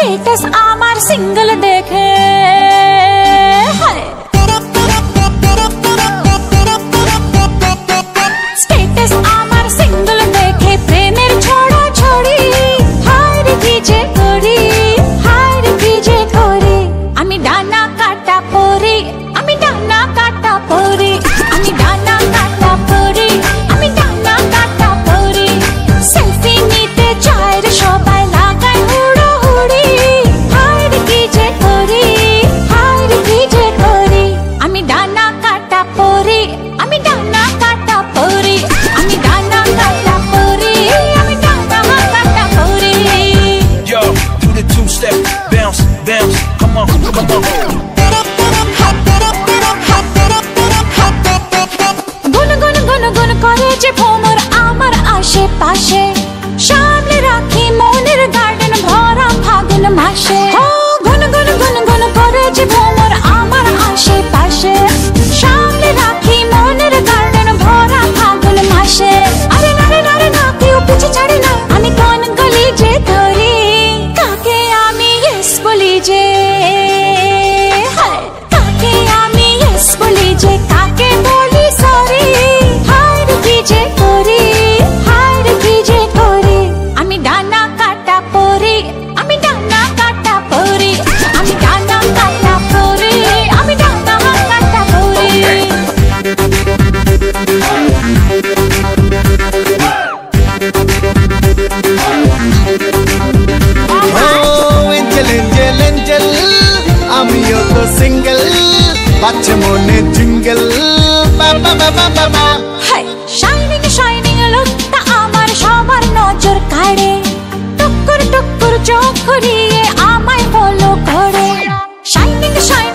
Status আমার single দেখে status আমার সিঙ্গেল দেখে প্রেমের ছড়া ছড়ি হায় রে কি যে করি হায় রে কি যে করি আমি ডানা কাটা পরি আমি ডানা কাটা পরি আমি ডানা কাটা পরি আমি ডানা কাটা পরি সেলফি নিতে চায় রে সবাই লাগায় হুড়োহুড়ি হায় রে কি যে করি হায় রে কি যে করি আমি ডানা কাটা পরি আমি ডানা কাটা পরি আমি ডানা কাটা পরি আমি ডানা কাটা পরি Yo, do the two-step, bounce, bounce, come on, come on. গুন গুন গুন গুন করে যে ভ্রমর আমার আশেপাশে সামনে রাখি মনের গার্ডেন ভরা ফাগুন মাসে গুন গুন গুন গুন করে যে ভ্রমর আমার আশেপাশে সামনে রাখি মনের গার্ডেন ভরা ফাগুন মাসে আরে নারে নারে না কেউ পিছে ছাড়ে না আমি কোন গলি যে ধরি কাকে আমি ইয়েস বলি যে কাকে আমি ইয়েস বলি যে কাকে বলি সরি হায় রে কি যে করি হায় রে কি যে করি আমি ডানা কাটা পরি আমি ডানা কাটা পরি আমি ডানা কাটা পরি আমি ডানা কাটা পরি এঞ্জেল এঞ্জেল এঞ্জেল আমিও তো সিঙ্গেল বাচ্চা মনে জিঙ্গেল বাবা বাবা বাবা হাই শাইনিং শাইনিং লুকটা আমার সবার নজর কাড়ে টুকুর টুকুর চোখ ঘুরিয়ে আমায় ফলো করে শাইনিং শাইনিং